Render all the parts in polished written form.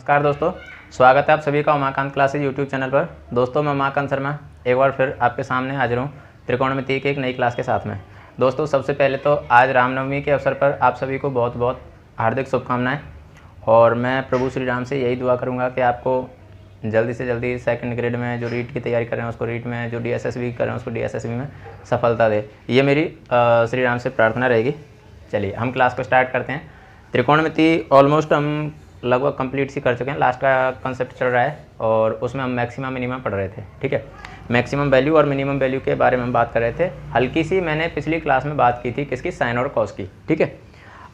नमस्कार दोस्तों, स्वागत है आप सभी का उमाकांत क्लासेज यूट्यूब चैनल पर। दोस्तों मैं उमाकांत शर्मा एक बार फिर आपके सामने हाजिर हूँ त्रिकोणमिति की एक नई क्लास के साथ में। दोस्तों सबसे पहले तो आज रामनवमी के अवसर पर आप सभी को बहुत बहुत हार्दिक शुभकामनाएं और मैं प्रभु श्री राम से यही दुआ करूँगा कि आपको जल्दी से जल्दी सेकंड ग्रेड में जो रीट की तैयारी कर रहे हैं उसको रीट में, जो DSSB कर रहे हैं उसको DSSB में सफलता दे, ये मेरी श्री राम से प्रार्थना रहेगी। चलिए हम क्लास को स्टार्ट करते हैं। त्रिकोणमिति ऑलमोस्ट हम लगभग कंप्लीट सी कर चुके हैं, लास्ट का कॉन्सेप्ट चल रहा है और उसमें हम मैक्सिमम मिनिमम पढ़ रहे थे। ठीक है, मैक्सिमम वैल्यू और मिनिमम वैल्यू के बारे में हम बात कर रहे थे। हल्की सी मैंने पिछली क्लास में बात की थी किसकी, साइन और कॉस की। ठीक है,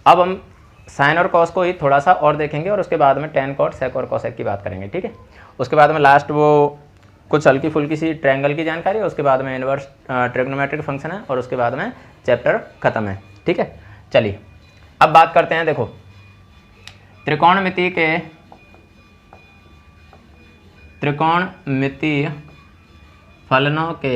अब हम साइन और कॉस को ही थोड़ा सा और देखेंगे और उसके बाद में टेन कॉट सेक और कॉसेक की बात करेंगे। ठीक है, उसके बाद में लास्ट वो कुछ हल्की फुल्की सी ट्रायंगल की जानकारी, उसके बाद में इनवर्स ट्रिग्नोमेट्रिक फंक्शन है और उसके बाद में चैप्टर खत्म है। ठीक है, चलिए अब बात करते हैं। देखो त्रिकोणमिति फलनों के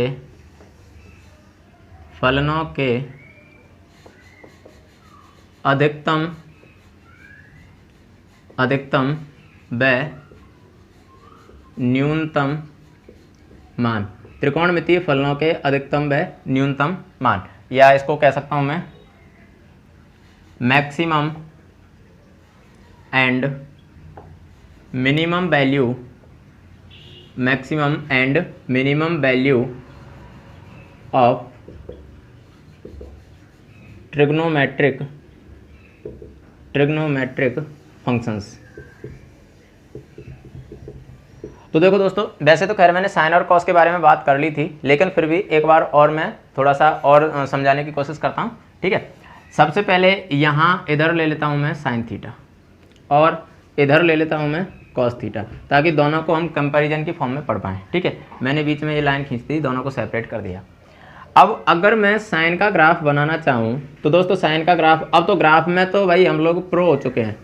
अधिकतम व न्यूनतम मान। त्रिकोणमितीय फलनों के अधिकतम व न्यूनतम मान, या इसको कह सकता हूं मैं maximum and minimum value of trigonometric functions. तो देखो दोस्तों, वैसे तो खैर मैंने साइन और कॉस के बारे में बात कर ली थी, लेकिन फिर भी एक बार और मैं थोड़ा सा और समझाने की कोशिश करता हूँ। ठीक है, सबसे पहले यहाँ इधर ले लेता हूँ मैं साइन थीटा और इधर ले लेता हूँ मैं कॉस थीटा, ताकि दोनों को हम कंपैरिजन की फॉर्म में पढ़ पाएँ। ठीक है, मैंने बीच में ये लाइन खींच दी, दोनों को सेपरेट कर दिया। अब अगर मैं साइन का ग्राफ बनाना चाहूँ तो दोस्तों साइन का ग्राफ, अब तो ग्राफ में तो भाई हम लोग प्रो हो चुके हैं,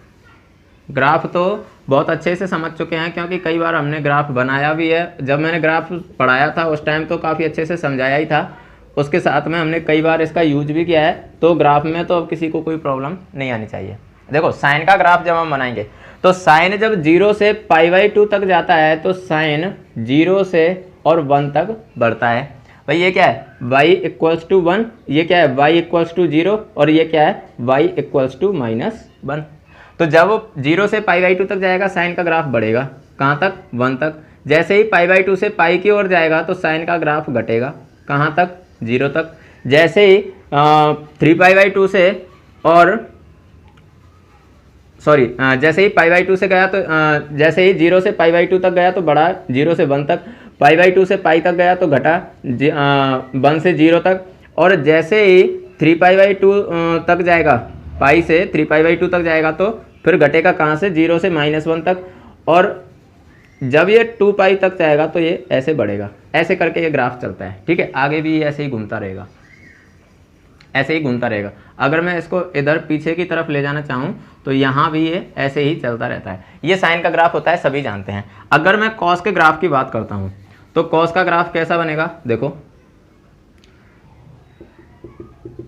ग्राफ तो बहुत अच्छे से समझ चुके हैं, क्योंकि कई बार हमने ग्राफ बनाया भी है। जब मैंने ग्राफ पढ़ाया था उस टाइम तो काफ़ी अच्छे से समझाया ही था, उसके साथ में हमने कई बार इसका यूज भी किया है, तो ग्राफ में तो अब किसी को कोई प्रॉब्लम नहीं आनी चाहिए। देखो साइन का ग्राफ जब हम बनाएंगे तो साइन जब 0 से π/2 तक जाता है तो साइन 0 से और 1 तक बढ़ता है। भाई ये क्या है, y = 1, ये क्या है y = 0 और ये क्या है y = -1। तो जब 0 से π/2 तक जाएगा साइन का ग्राफ बढ़ेगा, कहाँ तक, 1 तक। जैसे ही π/2 से पाई की ओर जाएगा तो साइन का ग्राफ घटेगा, कहाँ तक, 0 तक। जैसे ही 3π/2 से और जैसे ही π/2 से गया तो जैसे ही 0 से π/2 तक गया तो बढ़ा 0 से 1 तक, π/2 से पाई तक गया तो घटा 1 से 0 तक, और जैसे ही 3π/2 तक जाएगा, पाई से 3π/2 तक जाएगा तो फिर घटेगा कहाँ से, 0 से -1 तक, और जब ये 2π तक जाएगा तो ये ऐसे बढ़ेगा। ऐसे करके ये ग्राफ चलता है। ठीक है, आगे भी ऐसे ही घूमता रहेगा, ऐसे ही घूमता रहेगा। अगर मैं इसको इधर पीछे की तरफ ले जाना चाहूँ तो यहाँ भी ये ऐसे ही चलता रहता है। ये साइन का ग्राफ होता है, सभी जानते हैं। अगर मैं कॉस के ग्राफ की बात करता हूँ तो कॉस का ग्राफ कैसा बनेगा, देखो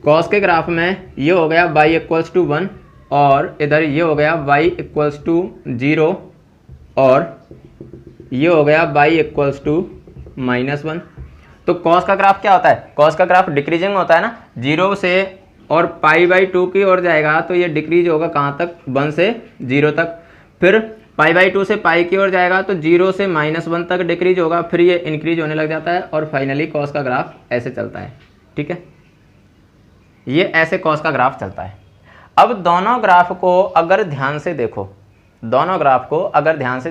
कॉस के ग्राफ में ये हो गया y = 1 और इधर ये हो गया y = 0 और ये हो गया y = -1। तो कॉस का ग्राफ क्या होता है, कॉस का ग्राफ डिक्रीजिंग होता है ना, 0 से और π/2 की ओर जाएगा तो ये डिक्रीज होगा कहाँ तक, 1 से 0 तक। फिर π/2 से पाई की ओर जाएगा तो 0 से -1 तक डिक्रीज होगा, फिर ये इंक्रीज होने लग जाता है और फाइनली कॉस का ग्राफ ऐसे चलता है। ठीक है, ये ऐसे कॉस का ग्राफ चलता है। अब दोनों ग्राफ को अगर ध्यान से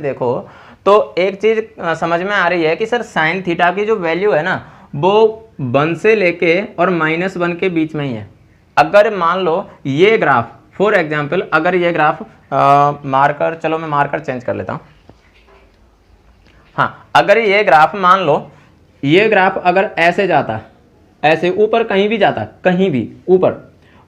देखो, तो एक चीज समझ में आ रही है कि सर साइन थीटा की जो वैल्यू है ना वो 1 से लेके और -1 के बीच में ही है। अगर मान लो ये ग्राफ, फॉर एग्जाम्पल अगर ये ग्राफ मार्कर, चलो मैं मार्कर चेंज कर लेता हूँ। हाँ, अगर ये ग्राफ मान लो, ये ग्राफ अगर ऐसे जाता, ऐसे ऊपर कहीं भी जाता, कहीं भी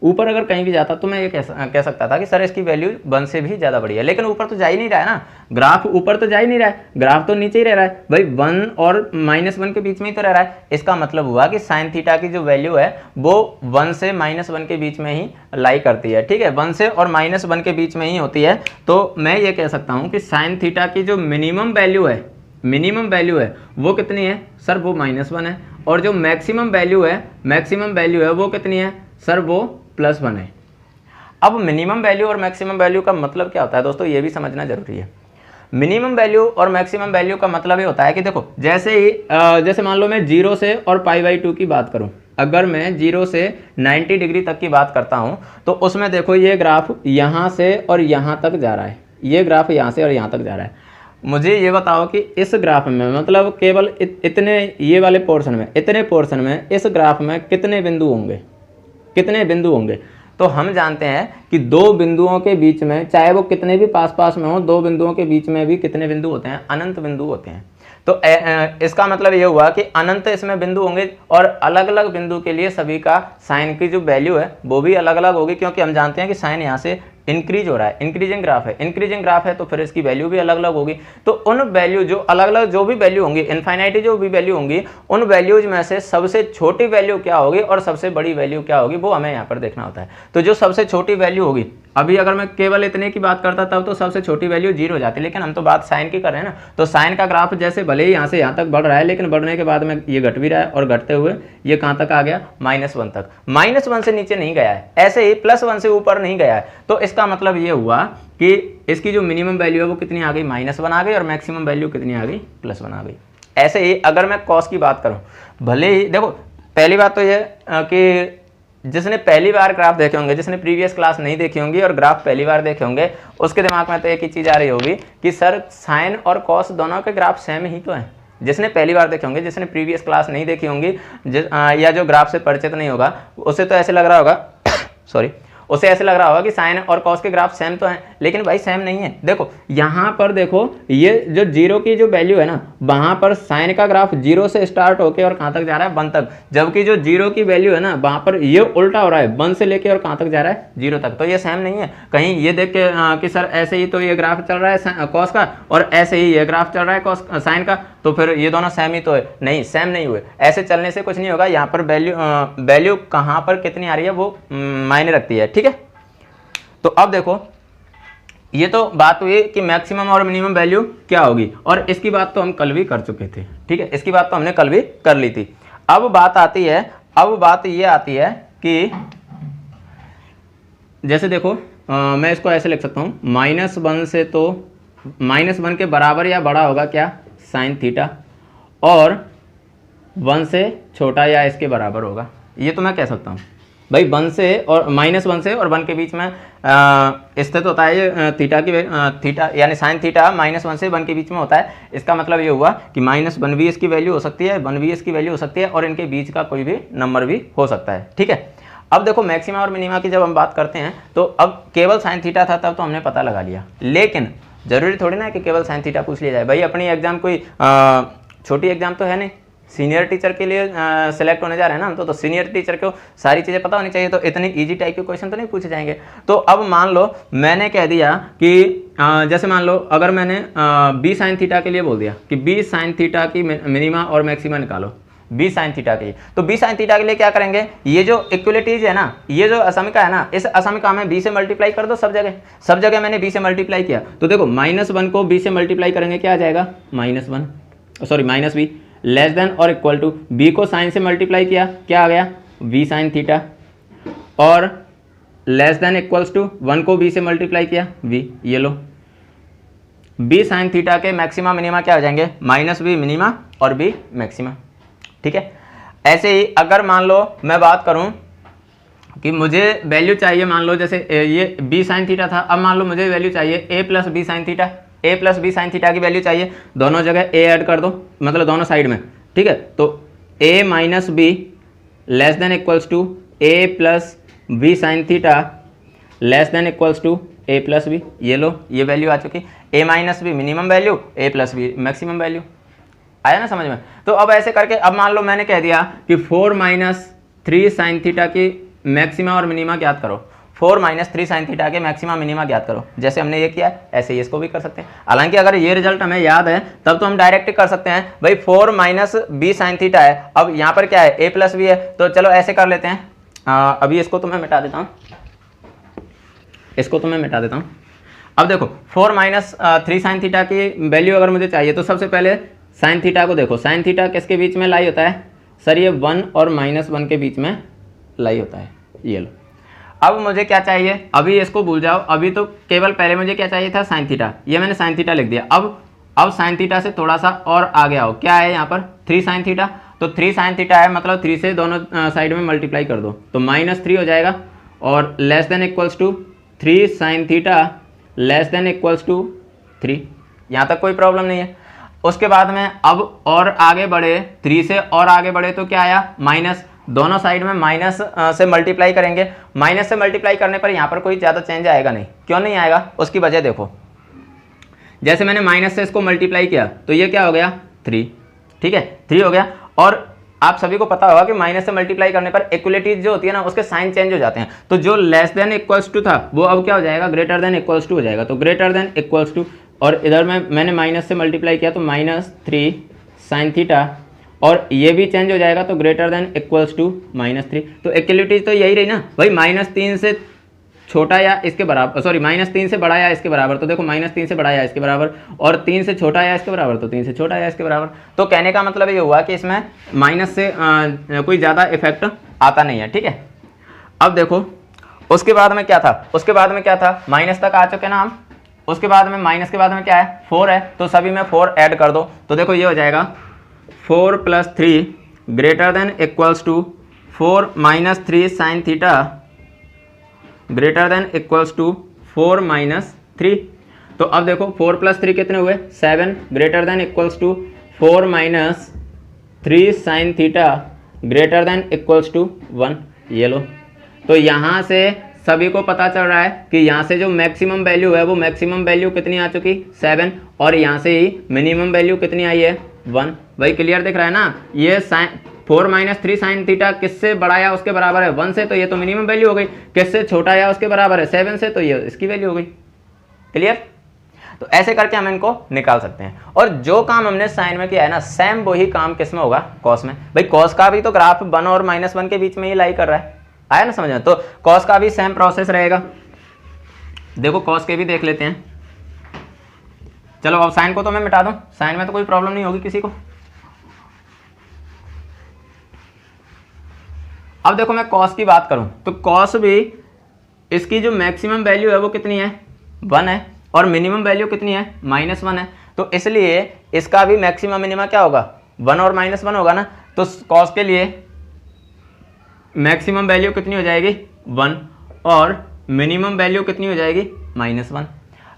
ऊपर अगर कहीं भी जाता तो मैं ये कह सकता था कि सर इसकी वैल्यू 1 से भी ज़्यादा बड़ी है, लेकिन ऊपर तो जा ही नहीं रहा है ना, ग्राफ ऊपर तो जा ही नहीं रहा है, ग्राफ तो नीचे ही रह रहा है भाई, 1 और -1 के बीच में ही तो रह रहा है। इसका मतलब हुआ कि साइन थीटा की जो वैल्यू है वो 1 से -1 के बीच में ही लाई करती है, ठीक है, 1 से और -1 के बीच में ही होती है। तो मैं ये कह सकता हूँ कि साइन थीटा की जो मिनिमम वैल्यू है वो कितनी है सर, वो -1 है, और जो मैक्सिमम वैल्यू है वो कितनी है सर, वो +1 है। अब मिनिमम वैल्यू और मैक्सिमम वैल्यू का मतलब क्या होता है दोस्तों, ये भी समझना जरूरी है। मिनिमम वैल्यू और मैक्सिमम वैल्यू का मतलब ये होता है कि देखो जैसे मान लो मैं 0 से और π/2 की बात करूं, अगर मैं 0 से 90 डिग्री तक की बात करता हूं तो उसमें देखो ये ग्राफ यहां से और यहां तक जा रहा है, ये ग्राफ यहां से और यहां तक जा रहा है। मुझे ये बताओ कि इस ग्राफ में मतलब केवल इतने ये वाले पोर्शन में, इतने पोर्शन में इस ग्राफ में कितने बिंदु होंगे। तो हम जानते हैं कि दो बिंदुओं के बीच में, चाहे वो कितने भी पास में हो, दो बिंदुओं के बीच में भी कितने बिंदु होते हैं, अनंत बिंदु होते हैं। तो इसका मतलब ये हुआ कि अनंत इसमें बिंदु होंगे और अलग अलग बिंदु के लिए सभी का साइन की जो वैल्यू है वो भी अलग अलग होगी, क्योंकि हम जानते हैं कि साइन यहाँ से इंक्रीज हो रहा है, इंक्रीजिंग ग्राफ है तो फिर इसकी वैल्यू भी अलग अलग होगी। तो उन वैल्यू जो अलग अलग जो भी वैल्यू होंगी, इनफाइनाइटी जो भी वैल्यू होंगी, उन वैल्यूज में से सबसे छोटी वैल्यू क्या होगी और सबसे बड़ी वैल्यू क्या होगी वो हमें यहाँ पर देखना होता है। तो जो सबसे छोटी वैल्यू होगी, अभी अगर मैं केवल इतने की बात करता तब तो सबसे छोटी वैल्यू 0 हो जाती, लेकिन हम तो बात साइन की कर रहे हैं ना। तो साइन का ग्राफ जैसे भले ही यहाँ से यहाँ तक बढ़ रहा है, लेकिन बढ़ने के बाद में ये घट भी रहा है और घटते हुए ये कहाँ तक आ गया, -1 तक। -1 से नीचे नहीं गया है, ऐसे ही +1 से ऊपर नहीं गया है। तो इसका मतलब ये हुआ कि इसकी जो मिनिमम वैल्यू है वो कितनी आ गई, -1 आ गई, और मैक्सिमम वैल्यू कितनी आ गई, +1 आ गई। ऐसे ही अगर मैं कॉस की बात करूं, भले ही देखो पहली बात तो ये कि जिसने पहली बार ग्राफ देखे होंगे, जिसने प्रीवियस क्लास नहीं देखी होंगी और ग्राफ पहली बार देखे होंगे, उसके दिमाग में तो एक ही चीज़ आ रही होगी कि सर साइन और कॉस दोनों के ग्राफ सेम ही तो हैं। जिसने पहली बार देखे होंगे, जिसने प्रीवियस क्लास नहीं देखी होंगी या जो ग्राफ से परिचित नहीं होगा, उसे तो ऐसे लग रहा होगा सॉरी उसे ऐसे लग रहा होगा कि साइन और कॉस के ग्राफ सेम तो हैं, लेकिन भाई सेम नहीं है। देखो यहाँ पर देखो, ये जो 0 की जो वैल्यू है ना, वहाँ पर साइन का ग्राफ 0 से स्टार्ट होकर और कहाँ तक जा रहा है, 1 तक, जबकि जो 0 की वैल्यू है ना वहाँ पर ये उल्टा हो रहा है, 1 से लेके और कहाँ तक जा रहा है, 0 तक। तो ये सेम नहीं है। कहीं ये देख के कि सर ऐसे ही तो ये ग्राफ चल रहा है कॉस का और ऐसे ही ये ग्राफ चल रहा है कॉस साइन का, तो फिर ये दोनों सेम ही तो है, नहीं सेम नहीं हुए। ऐसे चलने से कुछ नहीं होगा। यहाँ पर वैल्यू कहाँ पर कितनी आ रही है वो मायने रखती है, ठीक है। तो अब देखो ये तो बात हुई कि मैक्सिमम और मिनिमम वैल्यू क्या होगी, और इसकी बात तो हम कल भी कर चुके थे, ठीक है, इसकी बात तो हमने कल भी कर ली थी। अब बात ये आती है कि जैसे देखो मैं इसको ऐसे लिख सकता हूँ, -1 से तो -1 के बराबर या बड़ा होगा क्या, साइन थीटा, और 1 से छोटा या इसके बराबर होगा। ये तो मैं कह सकता हूँ भाई, 1 से और -1 से और 1 के बीच में स्थित होता है ये थीटा यानी साइन थीटा -1 से 1 के बीच में होता है। इसका मतलब ये हुआ कि -1 भी इसकी वैल्यू हो सकती है, 1 भी इसकी वैल्यू हो सकती है, और इनके बीच का कोई भी नंबर भी हो सकता है, ठीक है। अब देखो मैक्सिमा और मिनिमा की जब हम बात करते हैं तो अब केवल साइन थीटा था तब तो हमने पता लगा लिया, लेकिन जरूरी थोड़ी ना है कि केवल साइन थीटा पूछ लिया जाए। भाई अपनी एग्जाम कोई छोटी एग्जाम तो है नहीं, सीनियर टीचर के लिए सेलेक्ट होने जा रहे हैं ना, तो सीनियर टीचर को सारी चीज़ें पता होनी चाहिए, तो इतनी इजी टाइप के क्वेश्चन तो नहीं पूछे जाएंगे। तो अब मान लो मैंने कह दिया कि जैसे मान लो अगर मैंने b साइन थीटा के लिए बोल दिया कि b साइन थीटा की मिनिमा और मैक्सिमा निकालो, b साइन थीटा के लिए, तो b साइन थीटा के लिए क्या करेंगे, ये जो इक्वलिटीज है ना, ये जो असमिका है ना, इस असमिका में b से मल्टीप्लाई कर दो सब जगह मैंने b से मल्टीप्लाई किया। तो देखो -1 को b से मल्टीप्लाई करेंगे क्या आ जाएगा, -b लेस देन और इक्वल टू, b को साइन से मल्टीप्लाई किया क्या आ गया, v साइन थीटा, और लेस देन इक्वल्स टू 1 को b से मल्टीप्लाई किया v, ये लो b साइन थीटा के मैक्सिमा मिनिमा क्या हो जाएंगे, -b मिनिमा और b मैक्सिमा, ठीक है। ऐसे ही अगर मान लो मैं बात करूं कि मुझे वैल्यू चाहिए, मान लो जैसे ये b साइन थीटा था, अब मान लो मुझे वैल्यू चाहिए a plus b sine theta, a plus B sine theta की वैल्यू चाहिए, दोनों जगह a ऐड कर दो, मतलब दोनों साइड में, ठीक है। तो a minus B less than equals to a plus B sine theta less than equals to a plus B, ये लो ये वैल्यू आ चुकी, a minus B minimum value, a plus B maximum value, आया ना समझ में। तो अब ऐसे करके अब मान लो मैंने कह दिया कि 4 - 3 साइन थीटा की मैक्सिमा और मिनिमा ज्ञात करो, 4 माइनस 3 साइन थीटा के मैक्सिमा मिनिमा ज्ञात करो। जैसे हमने ये किया है ऐसे ही इसको भी कर सकते हैं। हालांकि अगर ये रिजल्ट हमें याद है तब तो हम डायरेक्ट कर सकते हैं भाई 4 माइनस बी साइन थीटा है, अब यहाँ पर क्या है ए प्लस बी है, तो चलो ऐसे कर लेते हैं। अभी इसको तो मैं मिटा देता हूँ, इसको तो मैं मिटा देता हूँ। अब देखो 4 माइनस 3 साइन थीटा की वैल्यू अगर मुझे चाहिए तो सबसे पहले साइन थीटा को देखो, साइन थीटा किसके बीच में लाई होता है सर, ये 1 और -1 के बीच में लाई होता है, ये लो। अब मुझे क्या चाहिए, अभी इसको भूल जाओ, अभी तो केवल पहले मुझे क्या चाहिए था साइन थीटा, ये मैंने साइन थीटा लिख दिया। अब साइन थीटा से थोड़ा सा और आगे आओ, क्या है यहाँ पर 3 साइन थीटा, तो 3 साइन थीटा है मतलब 3 से दोनों साइड में मल्टीप्लाई कर दो तो -3 हो जाएगा, और less than equals to 3 sine theta less than equals to 3, यहाँ तक कोई प्रॉब्लम नहीं है। उसके बाद में अब और आगे बढ़े, 3 से और आगे बढ़े तो क्या आया माइनस, दोनों साइड में माइनस से मल्टीप्लाई करेंगे, माइनस से मल्टीप्लाई करने पर यहाँ पर कोई ज़्यादा चेंज आएगा नहीं। क्यों नहीं आएगा, उसकी वजह देखो, जैसे मैंने माइनस से इसको मल्टीप्लाई किया तो ये क्या हो गया 3, ठीक है 3 हो गया। और आप सभी को पता होगा कि माइनस से मल्टीप्लाई करने पर इक्वलिटीज जो होती है ना उसके साइन चेंज हो जाते हैं, तो जो लेस देन इक्वल्स टू था वो अब क्या हो जाएगा ग्रेटर देन इक्वल्स टू हो जाएगा, तो ग्रेटर देन इक्वल्स टू, और इधर में मैंने माइनस से मल्टीप्लाई किया तो -3 साइन थीटा, और ये भी चेंज हो जाएगा तो ग्रेटर देन इक्वल्स टू -3। तो इक्वलिटीज तो यही रही ना भाई, -3 से छोटा या इसके बराबर, सॉरी -3 से बड़ा या इसके बराबर, तो देखो -3 से बड़ा या इसके बराबर, और 3 से छोटा या इसके बराबर तो 3 से छोटा या इसके बराबर। तो कहने का मतलब ये हुआ कि इसमें माइनस से कोई ज़्यादा इफेक्ट आता नहीं है, ठीक है। अब देखो उसके बाद में क्या था, उसके बाद में क्या था, माइनस तक आ चुके ना हम, उसके बाद में माइनस के बाद में क्या है 4 है, तो सभी में 4 ऐड कर दो, तो देखो ये हो जाएगा 4 + 3 greater than equals to 4 - 3 sine theta greater than equals to 4 - 3। तो अब देखो 4 + 3 कितने हुए 7 greater than equals to 4 - 3 sine theta greater than equals to 1, ये लो। तो यहाँ से सभी को पता चल रहा है कि यहाँ से जो मैक्सिमम वैल्यू है वो मैक्सिमम वैल्यू कितनी आ चुकी 7, और यहाँ से ही मिनिमम वैल्यू कितनी आई है 1। भाई क्लियर दिख रहा है ना, ये 4 - 3 साइन थीटा किससे बड़ा या उसके बराबर है 1 से, तो ये तो मिनिमम वैल्यू हो गई, किससे छोटा या उसके बराबर है 7 से, तो ये इसकी वैल्यू हो गई। क्लियर, तो ऐसे करके हम इनको निकाल सकते हैं। और जो काम हमने साइन में किया है ना सेम वही काम किस में होगा कॉस में। भाई कॉस का भी तो ग्राफ 1 और -1 के बीच में ही लाई कर रहा है, आया ना समझ में, तो कॉस का भी सेम प्रोसेस रहेगा। देखो कॉस के भी देख लेते हैं, चलो अब साइन को तो मैं मिटा दूं, साइन में तो कोई प्रॉब्लम नहीं होगी किसी को। अब देखो मैं कॉस की बात करूं तो कॉस भी इसकी जो मैक्सिमम वैल्यू है वो कितनी है 1 है, और मिनिमम वैल्यू कितनी है -1 है, तो इसलिए इसका भी मैक्सिमम मिनिमम क्या होगा 1 और -1 होगा ना, तो कॉस के लिए मैक्सिमम वैल्यू कितनी हो जाएगी 1 और मिनिमम वैल्यू कितनी हो जाएगी -1।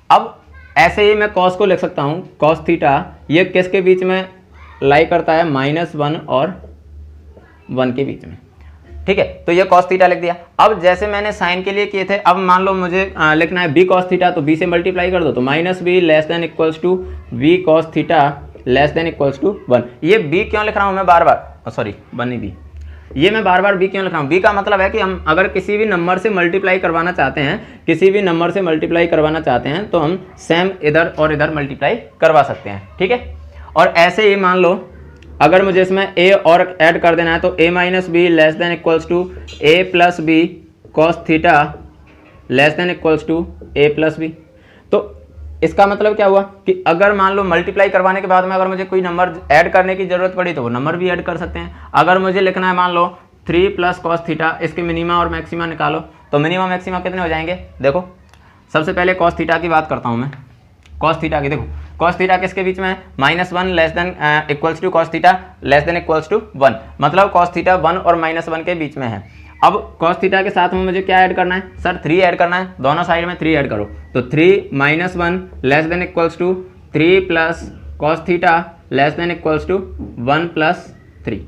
अब ऐसे ही मैं कॉस को लिख सकता हूँ, कॉस थीटा ये किसके बीच में लाई करता है -1 और 1 के बीच में, ठीक है, तो ये कॉस थीटा लिख दिया। अब जैसे मैंने साइन के लिए किए थे, अब मान लो मुझे लिखना है बी कॉस थीटा, तो बी से मल्टीप्लाई कर दो तो -b less than equals to B cos theta less than equals to 1। ये बी क्यों लिख रहा हूँ मैं बार बार, सॉरी 1 नहीं बी, ये मैं बार बार बी क्यों लिख रहा हूँ, बी का मतलब है कि हम अगर किसी भी नंबर से मल्टीप्लाई करवाना चाहते हैं, किसी भी नंबर से मल्टीप्लाई करवाना चाहते हैं तो हम सेम इधर और इधर मल्टीप्लाई करवा सकते हैं, ठीक है। और ऐसे ही मान लो अगर मुझे इसमें a और ऐड कर देना है तो a - b less than equals to a + b cos theta less than equals to a + b। तो इसका मतलब क्या हुआ कि अगर मान लो मल्टीप्लाई करवाने के बाद में अगर मुझे कोई नंबर ऐड करने की जरूरत पड़ी तो वो नंबर भी ऐड कर सकते हैं। अगर मुझे लिखना है मान लो 3 + cos थीटा, इसके मिनिमा और मैक्सिमा निकालो, तो मिनिमा मैक्सिमा कितने हो जाएंगे। देखो सबसे पहले cos थीटा की बात करता हूँ मैं, cos थीटा की, देखो cos थीटा किसके बीच में है -1 less than equals to cos theta less than equals to 1, मतलब cos थीटा 1 और -1 के बीच में है। अब cos थीटा के साथ में मुझे क्या ऐड करना है सर 3 ऐड करना है, दोनों साइड में 3 ऐड करो, तो 3 - 1 less than equals to 3 + cos theta less than equals to 1 + 3।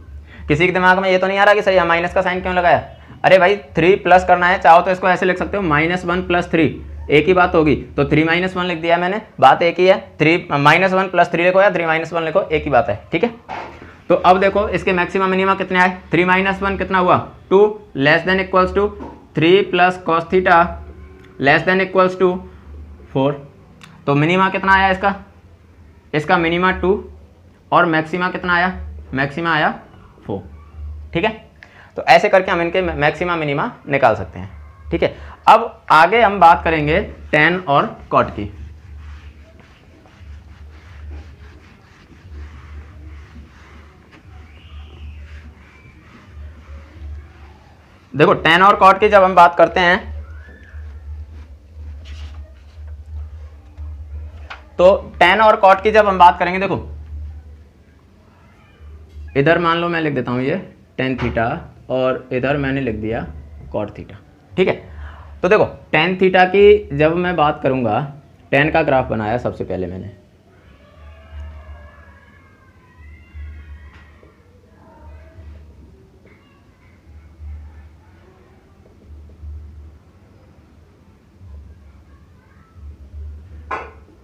किसी के दिमाग में ये तो नहीं आ रहा कि सर यहाँ माइनस का साइन क्यों लगाया, अरे भाई 3 प्लस करना है, चाहो तो इसको ऐसे लिख सकते हो -1 + 3, एक ही बात होगी, तो 3 - 1 लिख दिया मैंने, बात एक ही है, 3 - 1 + 3 लिखो या 3 - 1 लिखो, एक ही बात है, ठीक है। तो अब देखो इसके मैक्सिमम मिनिमा कितने आए, 3 - 1 कितना हुआ 2 less than equals to 3 plus cos theta less than equals to 4। तो मिनिमा कितना आया इसका, इसका मिनिमा 2 और मैक्सिमा कितना आया, मैक्सिमा आया 4। ठीक है, तो ऐसे करके हम इनके मैक्सिमा मिनिमा निकाल सकते हैं। ठीक है, अब आगे हम बात करेंगे tan और cot की। देखो tan और cot की जब हम बात करते हैं तो tan और cot की जब हम बात करेंगे, देखो इधर मान लो मैं लिख देता हूं ये tan थीटा और इधर मैंने लिख दिया cot थीटा। ठीक है, तो देखो tan थीटा की जब मैं बात करूंगा, tan का ग्राफ बनाया सबसे पहले मैंने,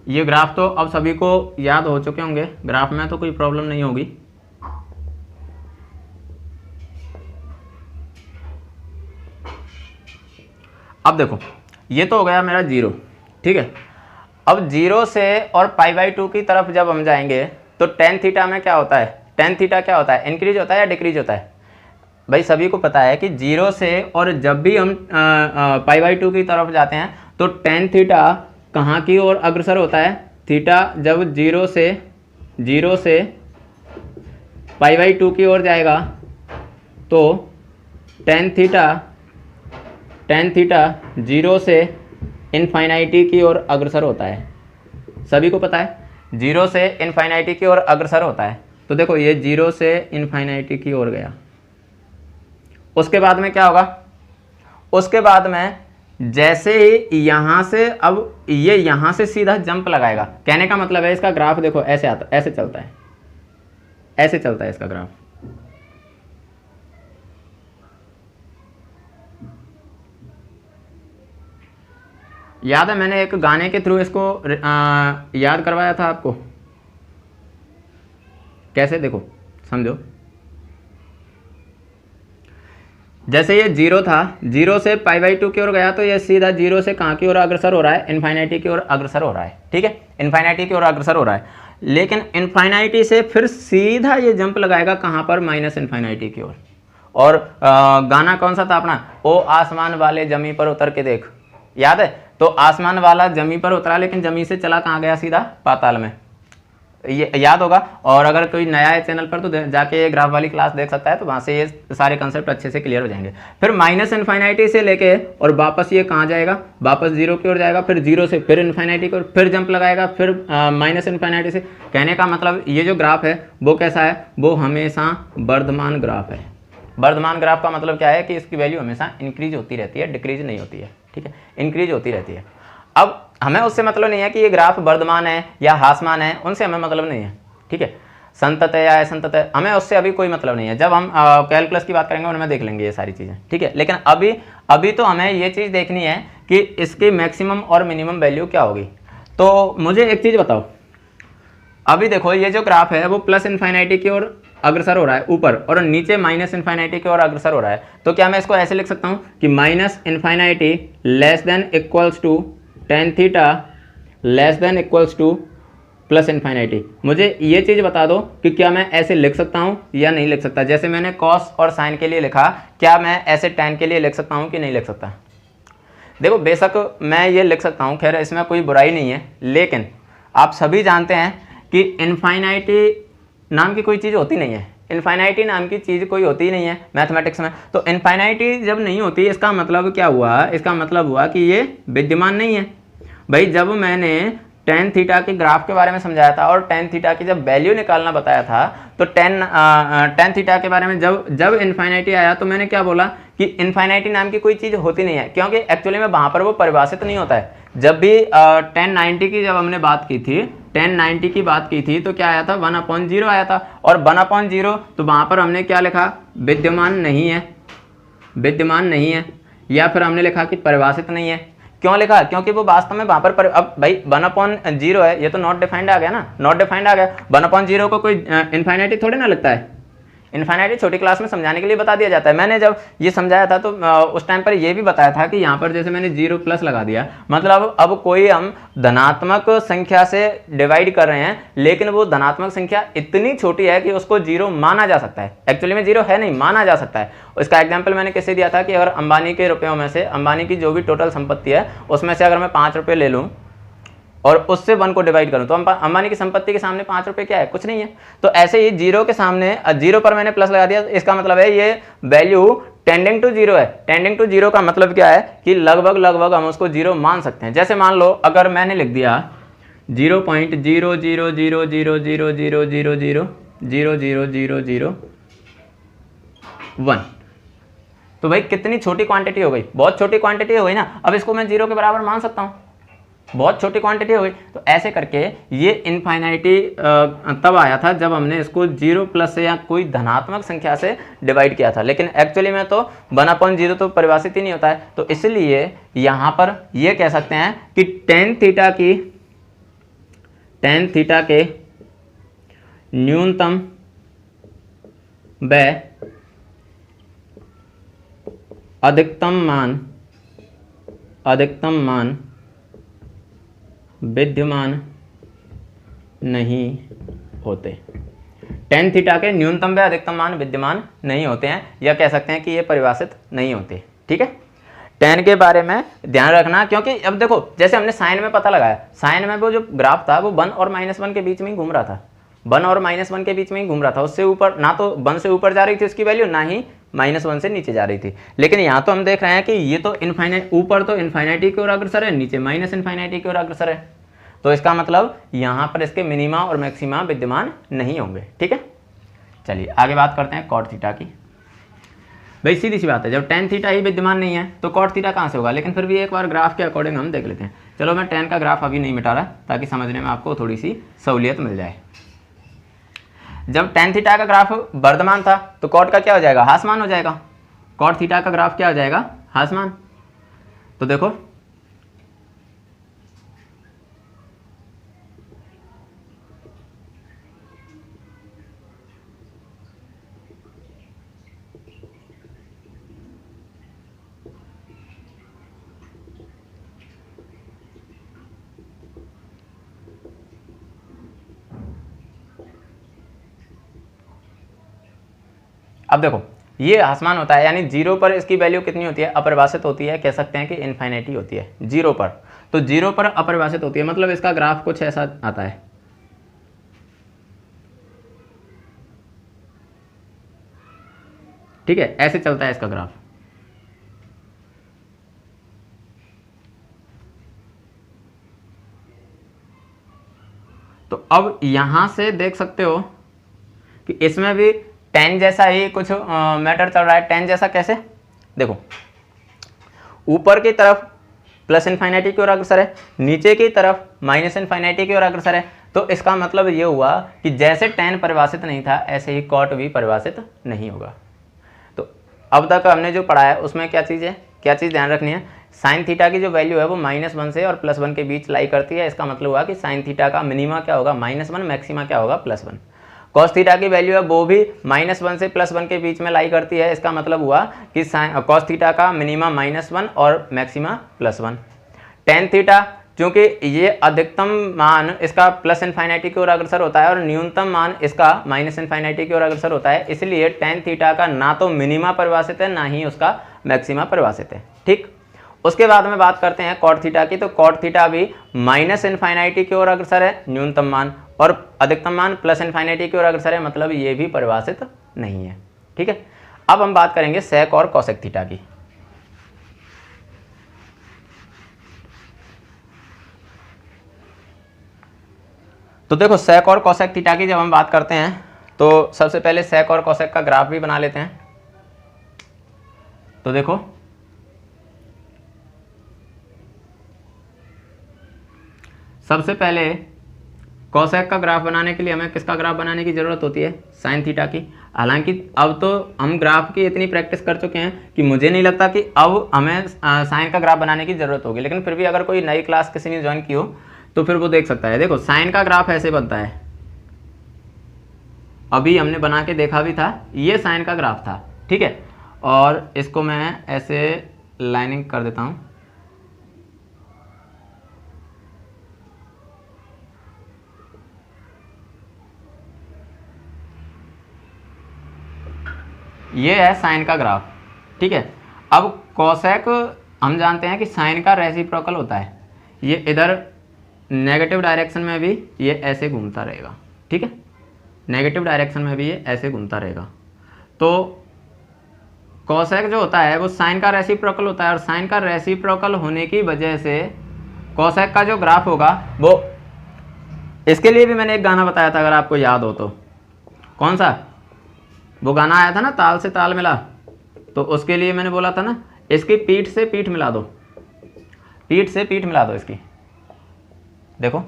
ये ग्राफ तो अब सभी को याद हो चुके होंगे, ग्राफ में तो कोई प्रॉब्लम नहीं होगी। अब देखो ये तो हो गया मेरा 0। ठीक है, अब 0 से और π/2 की तरफ जब हम जाएंगे तो tan थीटा में क्या होता है, tan थीटा क्या होता है, इंक्रीज होता है या डिक्रीज होता है। भाई सभी को पता है कि 0 से और जब भी हम π/2 की तरफ जाते हैं तो tan थीटा कहाँ की ओर अग्रसर होता है, थीटा जब 0 से π/2 की ओर जाएगा तो tan थीटा 0 से इनफाइनाइटी की ओर अग्रसर होता है। सभी को पता है 0 से इनफाइनाइटी की ओर अग्रसर होता है। तो देखो ये 0 से इनफाइनाइटी की ओर गया, उसके बाद में क्या होगा, उसके बाद में जैसे ही यहाँ से, अब ये यहाँ से सीधा जंप लगाएगा, कहने का मतलब है इसका ग्राफ देखो ऐसे आता, ऐसे चलता है, ऐसे चलता है इसका ग्राफ। याद है मैंने एक गाने के थ्रू इसको याद करवाया था आपको, कैसे देखो समझो। जैसे ये 0 था, 0 से π/2 की ओर गया तो ये सीधा 0 से कहाँ की ओर अग्रसर हो रहा है, इनफाइनाइटी की ओर अग्रसर हो रहा है। ठीक है, इनफाइनाइटी की ओर अग्रसर हो रहा है, लेकिन इनफाइनाइटी से फिर सीधा ये जंप लगाएगा कहाँ पर, माइनस इनफाइनाइटी की ओर। और गाना कौन सा था अपना, ओ आसमान वाले जमी पर उतर के देख, याद है। तो आसमान वाला जमी पर उतरा, लेकिन जमी से चला कहाँ गया, सीधा पाताल में, ये याद होगा। और अगर कोई नया है चैनल पर तो जाके ये ग्राफ वाली क्लास देख सकता है, तो वहाँ से ये सारे कंसेप्ट अच्छे से क्लियर हो जाएंगे। फिर माइनस इनफाइनाइटी से लेके और वापस ये कहाँ जाएगा, वापस 0 की ओर जाएगा, फिर 0 से फिर इनफाइनाइटी की ओर, फिर जंप लगाएगा, फिर माइनस इनफाइनाइटी से। कहने का मतलब ये जो ग्राफ है वो कैसा है, वो हमेशा वर्धमान ग्राफ है। वर्धमान ग्राफ का मतलब क्या है कि इसकी वैल्यू हमेशा इंक्रीज होती रहती है, डिक्रीज नहीं होती है। ठीक है, इंक्रीज होती रहती है। अब हमें उससे मतलब नहीं है कि ये ग्राफ वर्धमान है या ह्रासमान है, उनसे हमें मतलब नहीं है। ठीक है, संतत है या असंतत है, हमें उससे अभी कोई मतलब नहीं है। जब हम कैलकुलस की बात करेंगे उनमें देख लेंगे ये सारी चीज़ें। ठीक है, लेकिन अभी तो हमें ये चीज़ देखनी है कि इसकी मैक्सिमम और मिनिमम वैल्यू क्या होगी। तो मुझे एक चीज़ बताओ, अभी देखो ये जो ग्राफ है वो प्लस इनफाइनाइटी की ओर अग्रसर हो रहा है ऊपर, और नीचे माइनस इनफाइनाइटी की ओर अग्रसर हो रहा है। तो क्या मैं इसको ऐसे लिख सकता हूँ कि minus infinity less than equals to tan theta less than equals to plus infinity. मुझे ये चीज़ बता दो कि क्या मैं ऐसे लिख सकता हूँ या नहीं लिख सकता। जैसे मैंने कॉस और साइन के लिए लिखा, क्या मैं ऐसे tan के लिए लिख सकता हूँ कि नहीं लिख सकता। देखो बेशक मैं ये लिख सकता हूँ, खैर इसमें कोई बुराई नहीं है, लेकिन आप सभी जानते हैं कि इनफाइनाइटी नाम की कोई चीज़ होती नहीं है। इनफाइनाइटी नाम की चीज़ कोई होती ही नहीं है मैथमेटिक्स में। तो इनफाइनाइटी जब नहीं होती, इसका मतलब क्या हुआ, इसका मतलब हुआ कि ये विद्यमान नहीं है। भाई जब मैंने tan थीटा के ग्राफ के बारे में समझाया था और tan थीटा की जब वैल्यू निकालना बताया था, तो tan थीटा के बारे में जब इनफाइनाइटी आया तो मैंने क्या बोला कि इनफाइनाइटी नाम की कोई चीज़ होती नहीं है, क्योंकि एक्चुअली में वहाँ पर वो परिभाषित नहीं होता है। जब भी tan 90 की जब हमने बात की थी, tan 90 की बात की थी, तो क्या आया था, 1/0 आया था। और 1/0 तो वहाँ पर हमने क्या लिखा, विद्यमान नहीं है, विद्यमान नहीं है, या फिर हमने लिखा कि परिभाषित नहीं है। क्यों लिखा, क्योंकि वो वास्तव में वहाँ पर अब भाई 1/0 है, ये तो नॉट डिफाइंड आ गया ना, नॉट डिफाइंड आ गया। 1/0 को कोई इनफाइनाइटी थोड़ी ना लगता है, इनफाइनाइटी छोटी क्लास में समझाने के लिए बता दिया जाता है। मैंने जब ये समझाया था तो उस टाइम पर ये भी बताया था कि यहाँ पर जैसे मैंने 0 प्लस लगा दिया, मतलब अब कोई हम धनात्मक संख्या से डिवाइड कर रहे हैं, लेकिन वो धनात्मक संख्या इतनी छोटी है कि उसको 0 माना जा सकता है। एक्चुअली में 0 है नहीं, माना जा सकता है। इसका एग्जाम्पल मैंने कैसे दिया था कि अगर अंबानी के रुपयों में से, अंबानी की जो भी टोटल संपत्ति है उसमें से अगर मैं 5 रुपये ले लूँ और उससे 1 को डिवाइड करूं तो अंबानी की संपत्ति के सामने 5 रुपए क्या है, कुछ नहीं है। तो ऐसे ही 0 के सामने 0 पर मैंने प्लस लगा दिया, इसका मतलब है ये वैल्यू टेंडिंग टू 0 है। टेंडिंग टू 0 का मतलब क्या है कि लगभग हम उसको 0 मान सकते हैं। जैसे मान लो अगर मैंने लिख दिया 0.000000000000001, तो भाई कितनी छोटी क्वांटिटी हो गई, बहुत छोटी क्वांटिटी हो गई ना। अब इसको मैं 0 के बराबर मान सकता हूं, बहुत छोटी क्वांटिटी हो गई। तो ऐसे करके ये इनफाइनाइटी तब आया था जब हमने इसको 0 प्लस से या कोई धनात्मक संख्या से डिवाइड किया था, लेकिन एक्चुअली में तो 1/0 तो परिभाषित ही नहीं होता है। तो इसलिए यहां पर ये कह सकते हैं कि टेन थीटा के न्यूनतम व अधिकतम मान विद्यमान नहीं होते। टेन थीटा के न्यूनतम व अधिकतम मान विद्यमान नहीं होते हैं, या कह सकते हैं कि ये परिभाषित नहीं होते। ठीक है, टेन के बारे में ध्यान रखना, क्योंकि अब देखो जैसे हमने साइन में पता लगाया, साइन में वो जो ग्राफ था वो 1 और -1 के बीच में ही घूम रहा था, 1 और -1 के बीच में ही घूम रहा था। उससे ऊपर ना तो 1 से ऊपर जा रही थी उसकी वैल्यू, ना ही -1 से नीचे जा रही थी। लेकिन यहाँ तो हम देख रहे हैं कि ये तो इनफाइनाइट, ऊपर तो इनफाइनाइटी की ओर अग्रसर है, नीचे माइनस इनफाइनाइटी की ओर अग्रसर है। तो इसका मतलब यहाँ पर इसके मिनिमा और मैक्सिमा विद्यमान नहीं होंगे। ठीक है, चलिए आगे बात करते हैं कॉट थीटा की। भाई सीधी सी बात है, जब टेन थीटा ही विद्यमान नहीं है तो कॉट थीटा कहाँ से होगा। लेकिन फिर भी एक बार ग्राफ के अकॉर्डिंग हम देख लेते हैं। चलो मैं टेन का ग्राफ अभी नहीं मिटा रहा ताकि समझने में आपको थोड़ी सी सहूलियत मिल जाए। जब टेन थीटा का ग्राफ वर्धमान था तो कॉट का क्या हो जाएगा, ह्रासमान हो जाएगा। कॉट थीटा का ग्राफ क्या हो जाएगा, ह्रासमान। तो देखो अब देखो ये ह्रासमान होता है, यानी 0 पर इसकी वैल्यू कितनी होती है, अपरिभाषित होती है, कह सकते हैं कि इनफाइनाइटी होती है 0 पर। तो 0 पर अपरिभाषित होती है, मतलब इसका ग्राफ कुछ ऐसा आता है। ठीक है, ऐसे चलता है इसका ग्राफ। तो अब यहां से देख सकते हो कि इसमें भी टेन जैसा ही कुछ मैटर चल रहा है। टेन जैसा कैसे, देखो ऊपर की तरफ प्लस इनफाइनाइटी की ओर अग्रसर है, नीचे की तरफ माइनस इनफाइनाइटी की ओर अग्रसर है। तो इसका मतलब ये हुआ कि जैसे टेन परिभाषित नहीं था ऐसे ही कॉट भी परिभाषित नहीं होगा। तो अब तक हमने जो पढ़ा है उसमें क्या चीज़ है, क्या चीज़ ध्यान रखनी है, साइन थीटा की जो वैल्यू है वो -1 से और +1 के बीच लाई करती है। इसका मतलब हुआ कि साइन थीटा का मिनिमा क्या होगा, -1, मैक्सिमा क्या होगा, +1। कॉस थीटा की वैल्यू है वो भी -1 से +1 के बीच में लाई करती है। इसका मतलब हुआ कि कॉस थीटा का मिनिमा -1 और मैक्सिमा +1। टेन थीटा चूंकि ये अधिकतम मान इसका प्लस इनफाइनाइटी की ओर अग्रसर होता है और न्यूनतम मान इसका माइनस इनफाइनाइटी की ओर अग्रसर होता है, इसलिए टेन थीटा का ना तो मिनिमा परिभाषित है ना ही उसका मैक्सिमा परिभाषित है। ठीक, उसके बाद में बात करते हैं कॉट थीटा की। तो कॉट थीटा भी माइनस इनफाइनाइटी की ओर अग्रसर है न्यूनतम मान, और अधिकतम मान प्लस इनफाइनाइटी की ओर अग्रसर है, मतलब ये भी परिभाषित नहीं है। ठीक है, अब हम बात करेंगे सेक और कोसेक थीटा की। तो देखो सेक और कोसेक थीटा की जब हम बात करते हैं तो सबसे पहले सेक और कोसेक का ग्राफ भी बना लेते हैं। तो देखो सबसे पहले कोसेक का ग्राफ बनाने के लिए हमें किसका ग्राफ बनाने की ज़रूरत होती है, साइन थीटा की। हालांकि अब तो हम ग्राफ की इतनी प्रैक्टिस कर चुके हैं कि मुझे नहीं लगता कि अब हमें साइन का ग्राफ बनाने की ज़रूरत होगी, लेकिन फिर भी अगर कोई नई क्लास किसी ने ज्वाइन की हो तो फिर वो देख सकता है। देखो साइन का ग्राफ ऐसे बनता है अभी हमने बना के देखा भी था, ये साइन का ग्राफ था, ठीक है। और इसको मैं ऐसे लाइनिंग कर देता हूँ, ये है साइन का ग्राफ, ठीक है। अब कोसेक हम जानते हैं कि साइन का रेसिप्रोकल होता है, ये इधर नेगेटिव डायरेक्शन में भी ये ऐसे घूमता रहेगा, ठीक है, नेगेटिव डायरेक्शन में भी ये ऐसे घूमता रहेगा। तो कोसेक जो होता है वो साइन का रेसिप्रोकल होता है, और साइन का रेसिप्रोकल होने की वजह से कोसेक का जो ग्राफ होगा वो, इसके लिए भी मैंने एक गाना बताया था अगर आपको याद हो तो, कौन सा, वो गाना आया था ना, ताल से ताल मिला, तो उसके लिए मैंने बोला था ना, इसकी पीठ से पीठ मिला दो, पीठ से पीठ मिला दो इसकी। देखो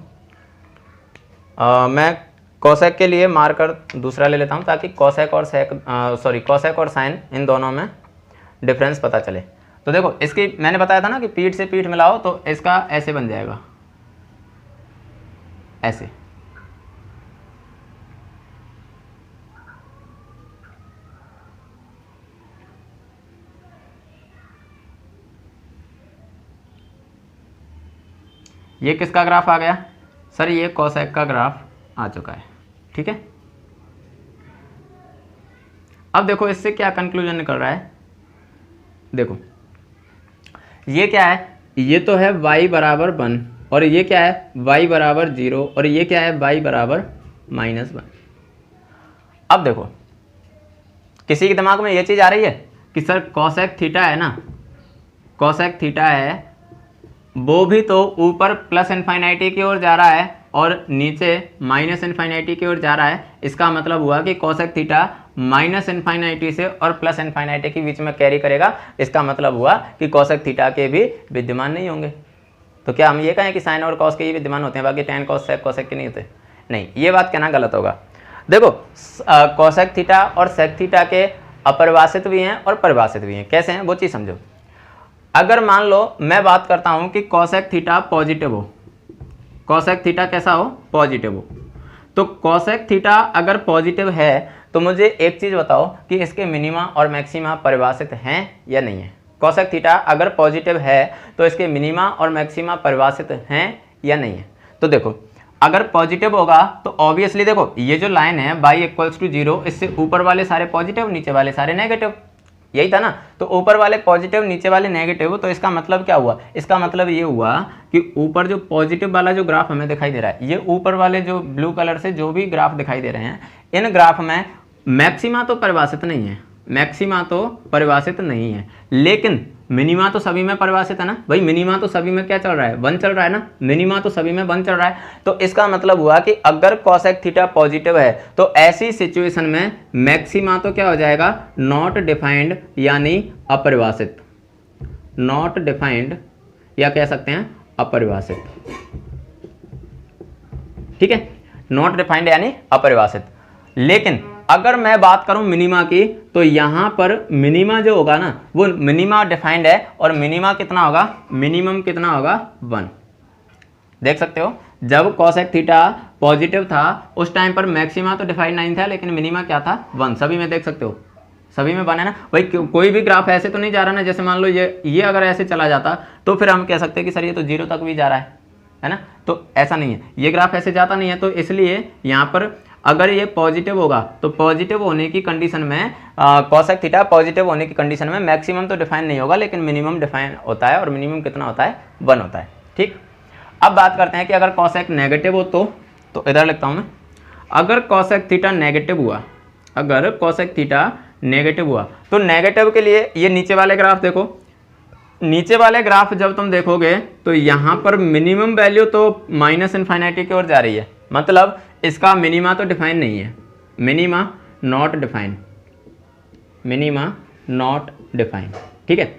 मैं कोसेक के लिए मार्कर दूसरा ले लेता हूँ ताकि कोसेक और कोसेक और साइन इन दोनों में डिफरेंस पता चले। तो देखो इसकी मैंने बताया था ना कि पीठ से पीठ मिलाओ तो इसका ऐसे बन जाएगा, ऐसे। ये किसका ग्राफ आ गया सर, ये कोसेक का ग्राफ आ चुका है, ठीक है। अब देखो इससे क्या कंक्लूजन निकल रहा है, देखो ये क्या है, ये तो है y बराबर 1, और ये क्या है y बराबर 0, और ये क्या है y बराबर -1। अब देखो किसी के दिमाग में ये चीज़ आ रही है कि सर कोसेक थीटा है ना, कोसेक थीटा है वो भी तो ऊपर प्लस इन्फिनिटी की ओर जा रहा है और नीचे माइनस इन्फिनिटी की ओर जा रहा है। इसका मतलब हुआ कि कोसेक थीटा माइनस इन्फिनिटी से और प्लस इन्फिनिटी के बीच में कैरी करेगा। इसका मतलब हुआ कि कोसेक थीटा के भी विद्यमान नहीं होंगे। तो क्या हम ये कहें कि साइन और कॉस के ही विद्यमान होते हैं, बाकी टेन कॉस सेक कोसेक के नहीं होते? नहीं, ये बात कहना गलत होगा। देखो कोसेक थीटा और सेक थीटा के अपरिभाषित भी हैं और परिभाषित भी हैं। कैसे हैं वो चीज़ समझो। अगर मान लो मैं बात करता हूं कि कोसेक थीटा पॉजिटिव हो, कोसेक थीटा कैसा हो, पॉजिटिव हो, तो कोसेक थीटा अगर पॉजिटिव है तो मुझे एक चीज़ बताओ कि इसके मिनिमा और मैक्सिमा परिभाषित हैं या नहीं है। कोसेक थीटा अगर पॉजिटिव है तो इसके मिनिमा और मैक्सिमा परिभाषित हैं या नहीं है। तो देखो अगर पॉजिटिव होगा तो ऑब्वियसली देखो ये जो लाइन है y = 0, इससे ऊपर वाले सारे पॉजिटिव नीचे वाले सारे नेगेटिव, यही था ना। तो ऊपर वाले पॉजिटिव नीचे वाले नेगेटिव, तो इसका मतलब क्या हुआ, इसका मतलब ये हुआ कि ऊपर जो पॉजिटिव वाला जो ग्राफ हमें दिखाई दे रहा है, ये ऊपर वाले जो ब्लू कलर से जो भी ग्राफ दिखाई दे रहे हैं, इन ग्राफ में मैक्सिमा तो परिभाषित नहीं है, मैक्सिमा तो परिभाषित नहीं है, लेकिन मिनिमा तो सभी में परिभाषित है ना भाई। मिनिमा तो सभी में क्या चल रहा है, 1 चल रहा है ना, मिनिमा तो सभी में 1 चल रहा है। तो इसका मतलब हुआ कि अगर कोसेक थीटा पॉजिटिव है तो ऐसी सिचुएशन में मैक्सिमा तो क्या हो जाएगा, नॉट डिफाइंड यानी अपरिभाषित, नॉट डिफाइंड या कह सकते हैं अपरिभाषित, ठीक है, नॉट डिफाइंड यानी अपरिभाषित। लेकिन अगर मैं बात करूं मिनिमा की, तो यहां पर मिनिमा जो होगा ना वो मिनिमा डिफाइंड है, और मिनिमा कितना होगा, मिनिमम कितना होगा, 1। देख सकते हो जब कोसेक थीटा पॉजिटिव था उस टाइम पर मैक्सिमा तो डिफाइंड नहीं था, लेकिन मिनिमा क्या था, 1। सभी में देख सकते हो, सभी में 1 है ना भाई। कोई भी ग्राफ ऐसे तो नहीं जा रहा ना, जैसे मान लो ये अगर ऐसे चला जाता तो फिर हम कह सकते हैं कि सर ये तो 0 तक भी जा रहा है ना। तो ऐसा नहीं है, ये ग्राफ ऐसे जाता नहीं है। तो इसलिए यहाँ पर अगर ये पॉजिटिव होगा तो पॉजिटिव होने की कंडीशन में कोसेक थीटा पॉजिटिव होने की कंडीशन में मैक्सिमम तो डिफाइन नहीं होगा, लेकिन मिनिमम डिफाइन होता है, और मिनिमम कितना होता है, 1 होता है, ठीक। अब बात करते हैं कि अगर कोसेक नेगेटिव हो तो इधर लिखता हूँ मैं, अगर कोसेक थीटा नेगेटिव हुआ, अगर कोसेक थीटा नेगेटिव हुआ तो नेगेटिव के लिए ये नीचे वाले ग्राफ देखो, नीचे वाले ग्राफ जब तुम देखोगे तो यहाँ पर मिनिमम वैल्यू तो माइनस इन्फिनिटी की ओर जा रही है, मतलब इसका मिनिमा तो डिफाइन नहीं है, minima not define, minima not define, ठीक है,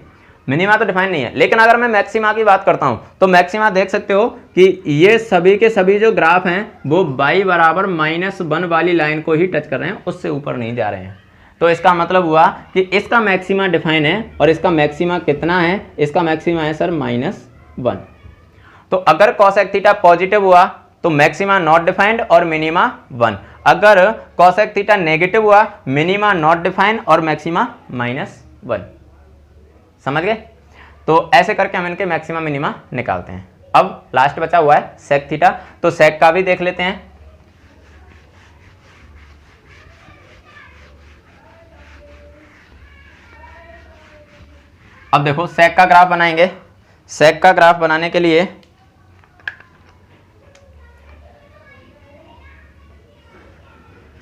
मिनिमा तो डिफाइन नहीं है। लेकिन अगर मैं मैक्सिमा की बात करता हूं तो मैक्सिमा देख सकते हो कि ये सभी के सभी जो ग्राफ हैं वो y बराबर -1 वाली लाइन को ही टच कर रहे हैं, उससे ऊपर नहीं जा रहे हैं। तो इसका मतलब हुआ कि इसका मैक्सिमा डिफाइन है, और इसका मैक्सिमा कितना है, इसका मैक्सिमा है सर -1। तो अगर कोसेक थीटा पॉजिटिव हुआ तो मैक्सिमा नॉट डिफाइंड और मिनिमा 1। अगर कॉसेक थीटा नेगेटिव हुआ, मिनिमा नॉट डिफाइन और मैक्सिमा -1। समझ गए? तो ऐसे करके हम इनके मैक्सिमा मिनिमा निकालते हैं। अब लास्ट बचा हुआ है सेक थीटा, तो सेक का भी देख लेते हैं। अब देखो सेक का ग्राफ बनाएंगे। सेक का ग्राफ बनाने के लिए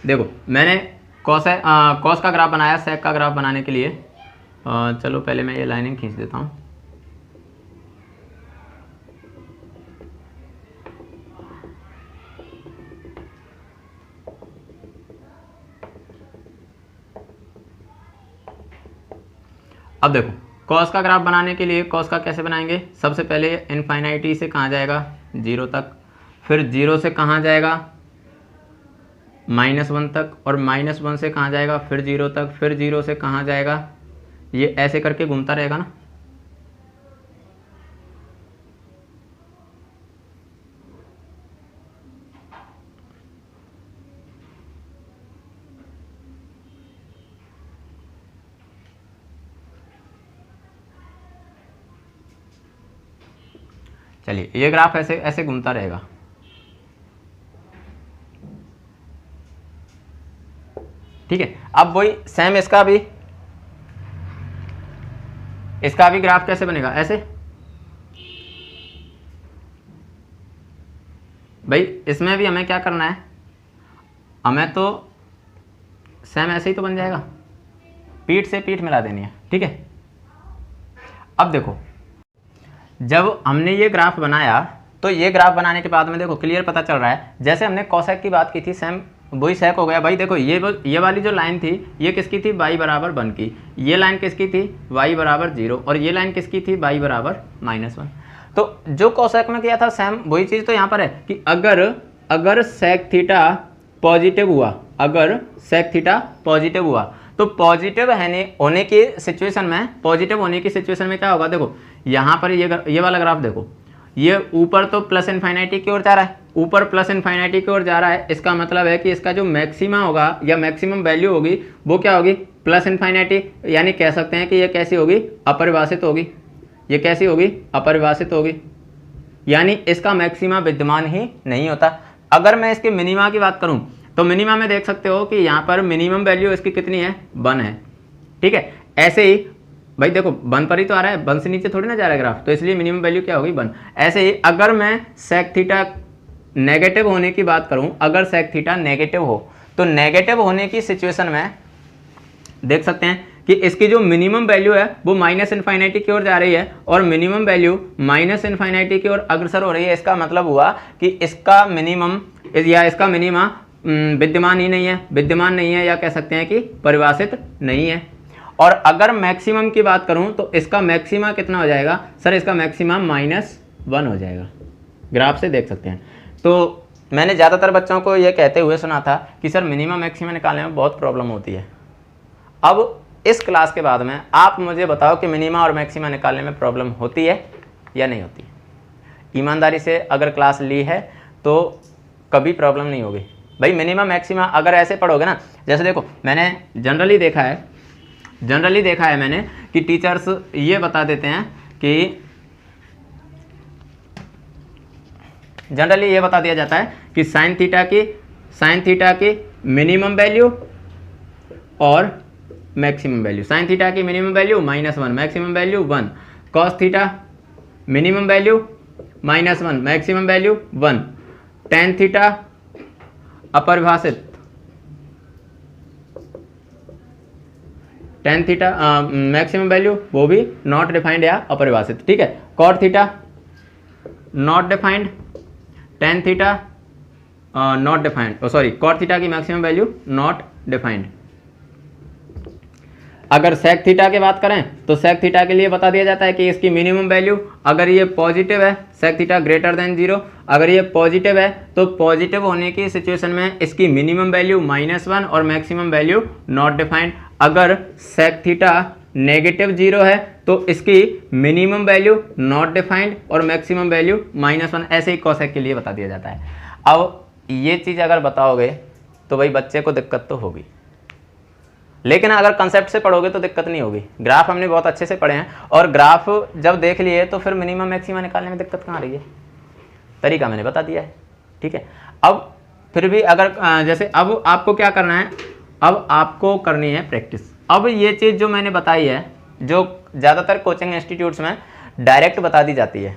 देखो मैंने कॉस का ग्राफ बनाया सेक का ग्राफ बनाने के लिए। चलो पहले मैं ये लाइनिंग खींच देता हूँ। अब देखो कॉस का ग्राफ बनाने के लिए कॉस का कैसे बनाएंगे? सबसे पहले इनफाइनाइटी से कहाँ जाएगा? 0 तक, फिर 0 से कहाँ जाएगा? -1 तक, और -1 से कहाँ जाएगा? फिर 0 तक, फिर 0 से कहाँ जाएगा? ये ऐसे करके घूमता रहेगा ना। चलिए ये ग्राफ ऐसे ऐसे घूमता रहेगा। ठीक है, अब वही सेम इसका भी ग्राफ कैसे बनेगा? ऐसे। भाई इसमें भी हमें क्या करना है? हमें तो सेम ऐसे ही तो बन जाएगा, पीठ से पीठ मिला देनी है। ठीक है, अब देखो जब हमने ये ग्राफ बनाया तो ये ग्राफ बनाने के बाद में देखो क्लियर पता चल रहा है, जैसे हमने कॉसेक की बात की थी सेम वही सेक हो गया। भाई देखो ये वाली जो लाइन थी ये किसकी थी? y बराबर 1 की। ये लाइन किसकी थी? y बराबर 0। और ये लाइन किसकी थी? y बराबर -1। तो जो कॉसेक में किया था सेम वही चीज़ तो यहाँ पर है कि अगर सेक थीटा पॉजिटिव हुआ, अगर सेक थीटा पॉजिटिव हुआ तो पॉजिटिव होने की सिचुएशन में क्या होगा? देखो यहाँ पर ये वाला ग्राफ देखो, ये ऊपर तो प्लस इनफाइनाइटी की ओर जा रहा है, ऊपर प्लस इनफाइनाइटी की ओर जा रहा है। इसका मतलब है कि इसका जो मैक्सिमा होगा या मैक्सिमम वैल्यू होगी वो क्या होगी? प्लस इनफाइनाइटी। यानी कह सकते हैं कि ये कैसी होगी? अपरिभाषित होगी। ये कैसी होगी? अपरिभाषित होगी। यानी इसका मैक्सिमा विद्यमान ही नहीं होता। अगर मैं इसके मिनिमा की बात करूँ तो मिनिमा में देख सकते हो कि यहाँ पर मिनिमम वैल्यू इसकी कितनी है? 1 है। ठीक है, ऐसे ही भाई देखो 1 पर ही तो आ रहा है, 1 से नीचे थोड़ी ना जा रहा है ग्राफ, तो इसलिए मिनिमम वैल्यू क्या होगी? 1। ऐसे ही अगर मैं सेक थीटा नेगेटिव होने की बात करूं, अगर सेक थीटा नेगेटिव हो तो नेगेटिव होने की सिचुएशन में देख सकते हैं कि इसकी जो मिनिमम वैल्यू है वो माइनस इनफाइनाइटी की ओर जा रही है और मिनिमम वैल्यू माइनस इनफाइनाइटी की ओर अग्रसर हो रही है। इसका मतलब हुआ कि इसका मिनिमम या इसका मिनिमा विद्यमान नहीं है, या कह सकते हैं कि परिभाषित नहीं है। और अगर मैक्सिमम की बात करूं तो इसका मैक्सिमा कितना हो जाएगा? सर इसका मैक्सिमा -1 हो जाएगा। ग्राफ से देख सकते हैं। तो मैंने ज़्यादातर बच्चों को ये कहते हुए सुना था कि सर मिनिमम मैक्सिमा निकालने में बहुत प्रॉब्लम होती है। अब इस क्लास के बाद में आप मुझे बताओ कि मिनिमा और मैक्सिमा निकालने में प्रॉब्लम होती है या नहीं होती? ईमानदारी से अगर क्लास ली है तो कभी प्रॉब्लम नहीं होगी। भाई मिनिमा मैक्सिमा अगर ऐसे पढ़ोगे ना, जैसे देखो मैंने जनरली देखा है मैंने कि टीचर्स ये बता देते हैं कि जनरली ये बता दिया जाता है कि साइन थीटा की मिनिमम वैल्यू और मैक्सिमम वैल्यू। साइन थीटा की minimum value -1, maximum value 1। Cos theta minimum value -1, maximum value 1। Tan theta अपरिभाषित, टेन थीटा मैक्सिमम वैल्यू वो भी नॉट डिफाइंड या अपरिभाषित। ठीक है, cot theta not defined, tan theta not defined, sorry cot theta की maximum value not defined. अगर sec theta की बात करें तो सेक थीटा के लिए बता दिया जाता है कि इसकी मिनिमम वैल्यू अगर ये पॉजिटिव है, सेक थीटा ग्रेटर देन 0, अगर ये पॉजिटिव है तो पॉजिटिव होने की सिचुएशन में इसकी मिनिमम वैल्यू -1 और मैक्सिमम वैल्यू नॉट डिफाइंड। अगर सेक थीटा नेगेटिव 0 है तो इसकी मिनिमम वैल्यू नॉट डिफाइंड और मैक्सिमम वैल्यू -1। ऐसे ही कॉसेक के लिए बता दिया जाता है। अब ये चीज़ अगर बताओगे तो भाई बच्चे को दिक्कत तो होगी, लेकिन अगर कंसेप्ट से पढ़ोगे तो दिक्कत नहीं होगी। ग्राफ हमने बहुत अच्छे से पढ़े हैं, और ग्राफ जब देख लिए तो फिर मिनिमम मैक्सिमा निकालने में दिक्कत कहाँ रही है, तरीका मैंने बता दिया है, ठीक है। अब फिर भी अगर जैसे अब आपको क्या करना है, अब आपको करनी है प्रैक्टिस। अब ये चीज़ जो मैंने बताई है, जो ज़्यादातर कोचिंग इंस्टीट्यूट्स में डायरेक्ट बता दी जाती है,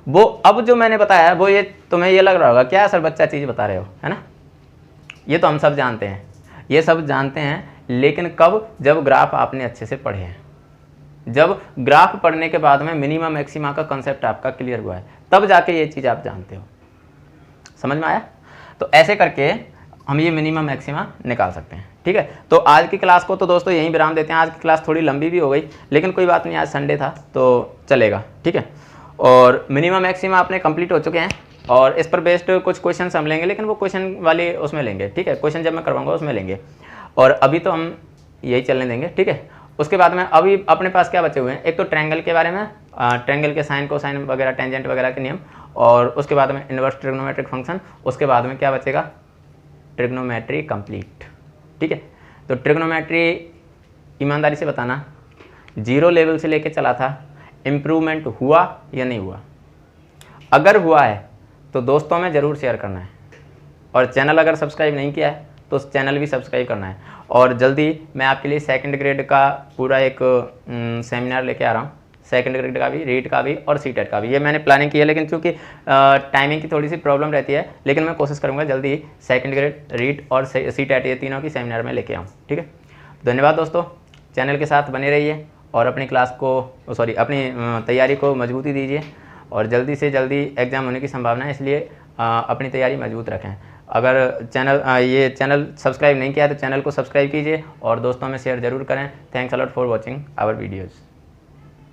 वो अब जो मैंने बताया है वो ये तुम्हें ये लग रहा होगा क्या सर बच्चा चीज़ बता रहे हो, है ना। ये तो हम सब जानते हैं, ये सब जानते हैं, लेकिन कब, जब ग्राफ आपने अच्छे से पढ़े हैं, जब ग्राफ पढ़ने के बाद में मिनिमम मैक्सिमा का कंसेप्ट आपका क्लियर हुआ है, तब जाके ये चीज़ आप जानते हो। समझ में आया। तो ऐसे करके हम ये मिनिमम मैक्सिमा निकाल सकते हैं, ठीक है। तो आज की क्लास को तो दोस्तों यहीं विराम देते हैं। आज की क्लास थोड़ी लंबी भी हो गई, लेकिन कोई बात नहीं, आज संडे था तो चलेगा, ठीक है। और मिनिमम मैक्सिमा अपने कंप्लीट हो चुके हैं, और इस पर बेस्ड कुछ क्वेश्चन हम लेंगे, लेकिन वो क्वेश्चन वाले उसमें लेंगे, ठीक है। क्वेश्चन जब मैं करवाऊंगा उसमें लेंगे, और अभी तो हम यही चलने देंगे, ठीक है। उसके बाद में अभी अपने पास क्या बचे हुए हैं, एक तो ट्रायंगल के बारे में, ट्रायंगल के साइन कोसाइन वगैरह टेंजेंट वगैरह के नियम, और उसके बाद में इन्वर्स ट्रिग्नोमेट्रिक फंक्शन, उसके बाद में क्या बचेगा, ट्रिग्नोमेट्री कंप्लीट, ठीक है। तो ट्रिग्नोमेट्री ईमानदारी से बताना, 0 लेवल से लेके चला था, इम्प्रूवमेंट हुआ या नहीं हुआ? अगर हुआ है तो दोस्तों में ज़रूर शेयर करना है, और चैनल अगर सब्सक्राइब नहीं किया है तो उस चैनल भी सब्सक्राइब करना है। और जल्दी मैं आपके लिए सेकंड ग्रेड का पूरा एक सेमिनार लेके आ रहा हूँ, सेकंड ग्रेड का भी, रीट का भी और सीटेट का भी। ये मैंने प्लानिंग की है, लेकिन चूँकि टाइमिंग की थोड़ी सी प्रॉब्लम रहती है, लेकिन मैं कोशिश करूँगा जल्दी ही सेकंड ग्रेड, रीट और सीटेट ये तीनों की सेमिनार में लेके आऊँ, ठीक है। धन्यवाद दोस्तों, चैनल के साथ बने रहिए, और अपनी क्लास को अपनी तैयारी को मजबूती दीजिए, और जल्दी से जल्दी एग्ज़ाम होने की संभावना है, इसलिए अपनी तैयारी मजबूत रखें। अगर ये चैनल सब्सक्राइब नहीं किया है तो चैनल को सब्सक्राइब कीजिए, और दोस्तों में शेयर ज़रूर करें। Thanks a lot for watching our videos.